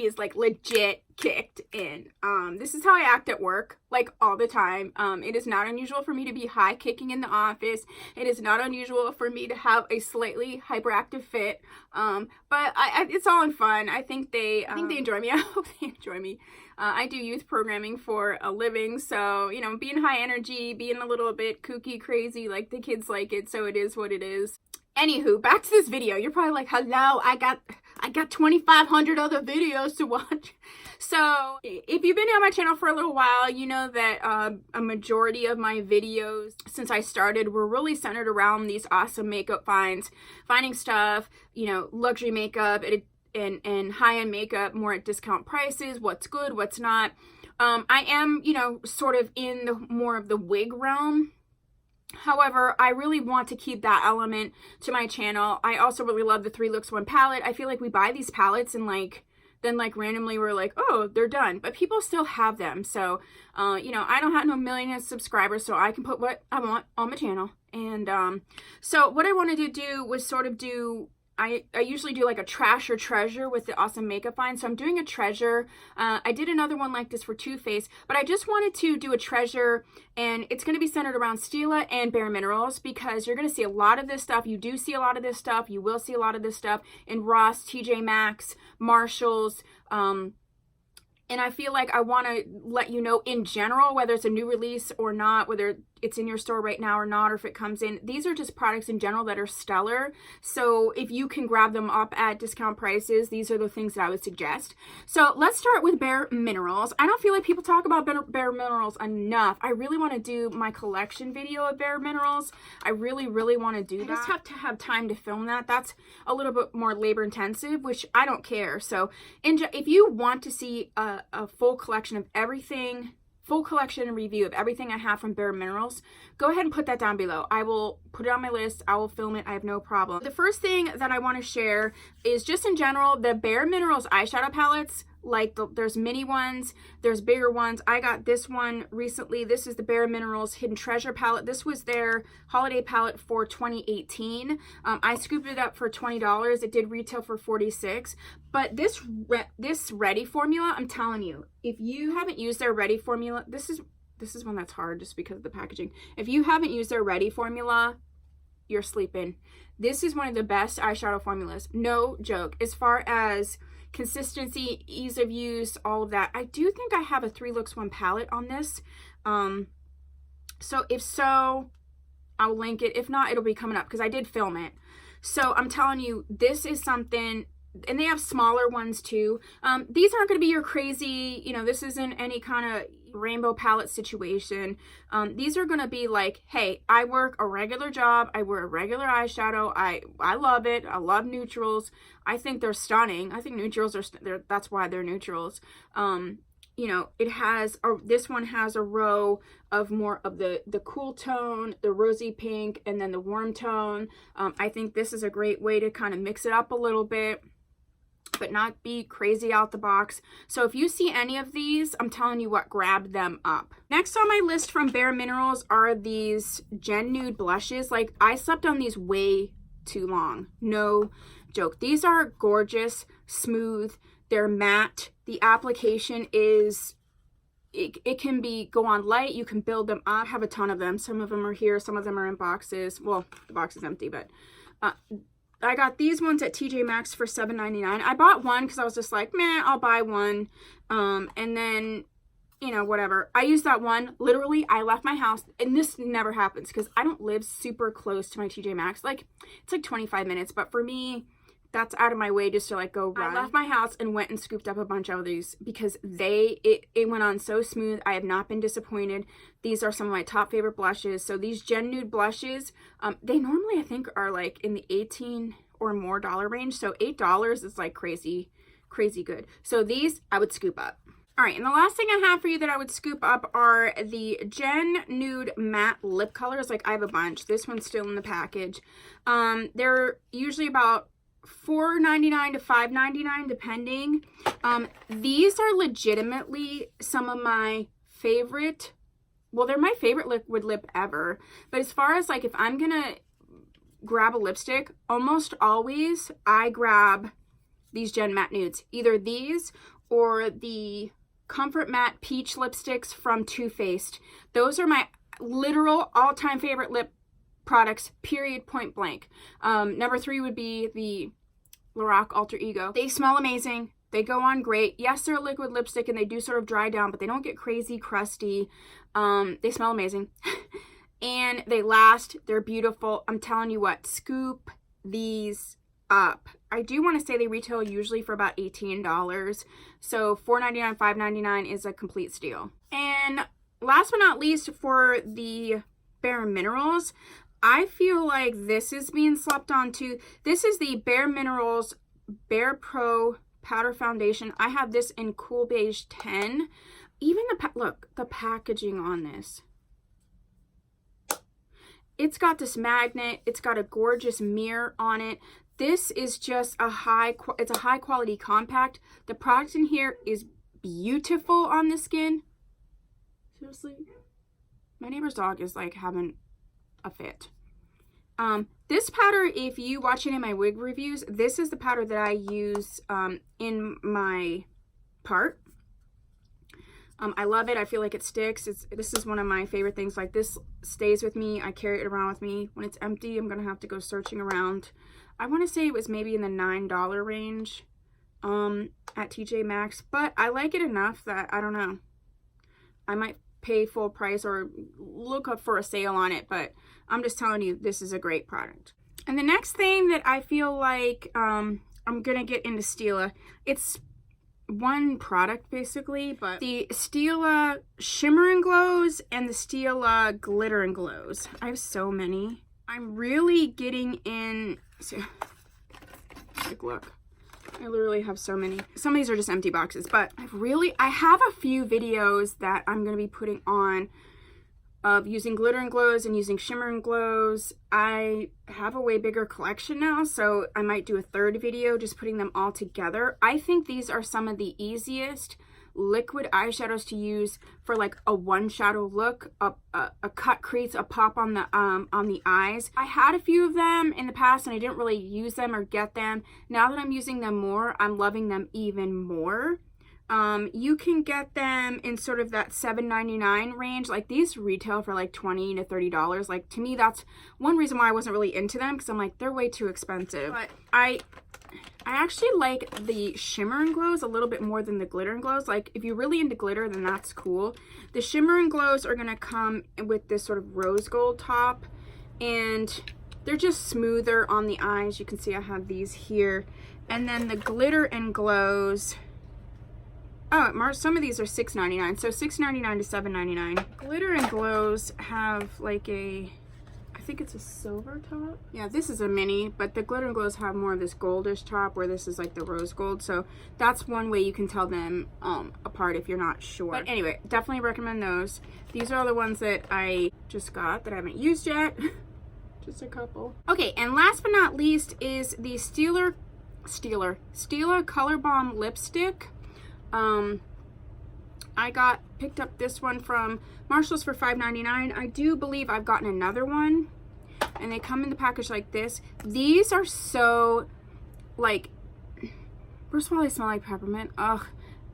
coffee is like legit kicked in. This is how I act at work, like all the time. It is not unusual for me to be high kicking in the office. It is not unusual for me to have a slightly hyperactive fit. But it's all in fun. I think they enjoy me. I hope they enjoy me. I do youth programming for a living, so, you know, being high energy, being a little bit kooky, crazy, like the kids like it, so it is what it is. Anywho, back to this video. You're probably like, hello, I got 2,500 other videos to watch. So if you've been on my channel for a little while, you know that a majority of my videos since I started were really centered around these awesome makeup finds, finding stuff, you know, luxury makeup and high-end makeup more at discount prices, what's good, what's not. I am, you know, sort of in the more of the wig realm. However, I really want to keep that element to my channel. I also really love the 3 Looks 1 palette. I feel like we buy these palettes and then randomly we're like, oh, they're done. But people still have them. So, you know, I don't have no million subscribers, so I can put what I want on my channel. And so what I wanted to do was sort of do, I usually do like a trash or treasure with the awesome makeup find. So I'm doing a treasure. I did another one like this for Too Faced, but I just wanted to do a treasure, and it's going to be centered around Stila and Bare Minerals, because you're going to see a lot of this stuff. You do see a lot of this stuff. You will see a lot of this stuff in Ross, TJ Maxx, Marshalls, and I feel like I want to let you know in general, whether it's a new release or not, whether it's in your store right now or not, or if it comes in. These are just products in general that are stellar. So if you can grab them up at discount prices, these are the things that I would suggest. So let's start with Bare Minerals. I don't feel like people talk about Bare Minerals enough. I really want to do my collection video of Bare Minerals. I really, really want to do that. I just have to have time to film that. That's a little bit more labor intensive, which I don't care. So if you want to see a full collection of everything, full collection and review of everything I have from Bare Minerals, go ahead and put that down below. I will put it on my list. I will film it. I have no problem. The first thing that I want to share is just in general, the Bare Minerals eyeshadow palettes. Like there's mini ones, there's bigger ones. I got this one recently. This is the Bare Minerals Hidden Treasure palette. This was their holiday palette for 2018. I scooped it up for $20. It did retail for $46. But this Ready formula, I'm telling you, if you haven't used their Ready formula, this is one that's hard just because of the packaging. If you haven't used their Ready formula, you're sleeping. This is one of the best eyeshadow formulas. No joke. As far as consistency, ease of use, all of that. I do think I have a 3 Looks 1 palette on this. So if so, I'll link it. If not, it'll be coming up because I did film it. So I'm telling you, this is something, and they have smaller ones too. These aren't going to be your crazy, you know, this isn't any kind of rainbow palette situation. These are going to be like, hey, I work a regular job. I wear a regular eyeshadow. I love it. I love neutrals. I think they're stunning. I think neutrals are, that's why they're neutrals. You know, it has, this one has a row of more of the cool tone, the rosy pink, and then the warm tone. I think this is a great way to kind of mix it up a little bit, but not be crazy out the box. So if you see any of these, I'm telling you what, grab them up. Next on my list from Bare Minerals are these Gen Nude blushes. Like, I slept on these way too long. No joke. These are gorgeous, smooth, they're matte. The application is, it can be, go on light, you can build them up. I have a ton of them. Some of them are here, some of them are in boxes. Well, the box is empty, but I got these ones at TJ Maxx for $7.99. I bought one because I was just like, meh, I'll buy one. And then, you know, whatever. I used that one. Literally, I left my house, and this never happens because I don't live super close to my TJ Maxx. Like, it's like 25 minutes, but for me, that's out of my way just to like go run. I left my house and went and scooped up a bunch of these because it went on so smooth. I have not been disappointed. These are some of my top favorite blushes. So these Gen Nude blushes, they normally I think are like in the $18 or more range. So $8 is like crazy good. So these I would scoop up. All right, and the last thing I have for you that I would scoop up are the Gen Nude Matte Lip Colors. Like, I have a bunch. This one's still in the package. They're usually about $4.99 to $5.99 depending. These are legitimately some of my favorite, well, they're my favorite liquid lip ever. But as far as like if I'm gonna grab a lipstick, almost always I grab these Gen Matte Nudes. Either these or the Comfort Matte Peach lipsticks from Too Faced. Those are my literal all-time favorite lip products, period, point blank. Number 3 would be the Lorac Alter Ego. They smell amazing. They go on great. Yes, they're a liquid lipstick and they do sort of dry down, but they don't get crazy crusty. They smell amazing. And they last. They're beautiful. I'm telling you what, scoop these up. I do want to say they retail usually for about $18. So $4.99, $5.99 is a complete steal. And last but not least, for the Bare Minerals, I feel like this is being slept on too. This is the Bare Minerals Bare Pro Powder Foundation. I have this in Cool Beige 10. Even look, the packaging on this. It's got this magnet. It's got a gorgeous mirror on it. This is just it's a high quality compact. The product in here is beautiful on the skin. Seriously, my neighbor's dog is like having a fit. This powder, if you watch any of my wig reviews, this is the powder that I use in my part. I love it. I feel like it sticks. This is one of my favorite things. Like, this stays with me. I carry it around with me. When it's empty, I'm gonna have to go searching around. I want to say it was maybe in the $9 range at TJ Maxx, but I like it enough that I don't know, I might pay full price or look up for a sale on it, but I'm just telling you, this is a great product. And the next thing that I feel like I'm gonna get into Stila, it's one product basically, but the Stila Shimmer and Glows and the Stila Glitter and Glows. I have so many. I'm really getting in, like, look, I literally have so many. Some of these are just empty boxes, but I have a few videos that I'm going to be putting on of using glitter and glows and using shimmer and glows. I have a way bigger collection now, so I might do a third video just putting them all together. I think these are some of the easiest liquid eyeshadows to use for like a one shadow look. A cut creates a pop on the eyes. I had a few of them in the past and I didn't really use them or get them. Now that I'm using them more, I'm loving them even more. You can get them in sort of that $7.99 range. Like, these retail for like $20 to $30. Like, to me, that's one reason why I wasn't really into them, because I'm like, they're way too expensive. But I actually like the shimmer and glows a little bit more than the glitter and glows. Like, if you're really into glitter, then that's cool. The shimmer and glows are gonna come with this sort of rose gold top, and they're just smoother on the eyes. You can see I have these here. And then the glitter and glows, oh, some of these are $6.99, so $6.99 to $7.99. Glitter and glows have like I think it's a silver top. Yeah, this is a mini, but the glitter and glows have more of this goldish top, where this is like the rose gold. So that's one way you can tell them apart if you're not sure. But anyway, definitely recommend those. These are all the ones that I just got that I haven't used yet. Just a couple. Okay, and last but not least is the Stila Color Bomb lipstick. I picked up this one from Marshall's for $5.99. I do believe I've gotten another one, and they come in the package like this. These are so, like, first of all, they smell like peppermint. Ugh.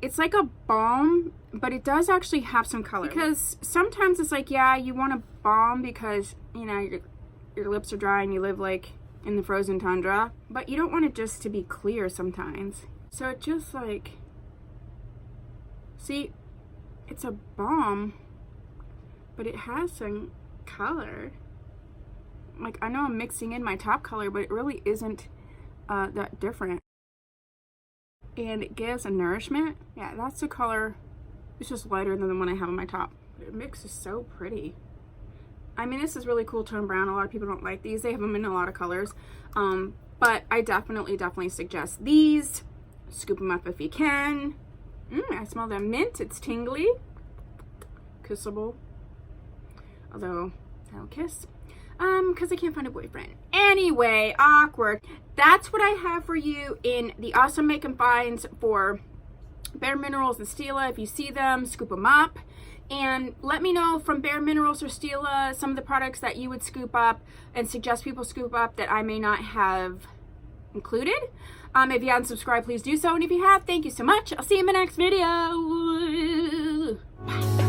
It's like a balm, but it does actually have some color. Because sometimes it's like, yeah, you want a balm because, you know, your lips are dry and you live like in the frozen tundra, but you don't want it just to be clear sometimes. So it just like, see, it's a balm, but it has some color. Like, I know I'm mixing in my top color, but it really isn't that different. And it gives a nourishment. Yeah, that's the color. It's just lighter than the one I have on my top. But it mixes so pretty. I mean, this is really cool tone brown. A lot of people don't like these. They have them in a lot of colors. But I definitely suggest these. Scoop them up if you can. I smell the mint. It's tingly. Kissable. Although, I don't kiss. Because I can't find a boyfriend. Anyway, awkward. That's what I have for you in the awesome make and finds for Bare Minerals and Stila. If you see them, scoop them up. And let me know from Bare Minerals or Stila some of the products that you would scoop up and suggest people scoop up that I may not have included. If you haven't subscribed, please do so. And if you have, thank you so much. I'll see you in my next video. Bye.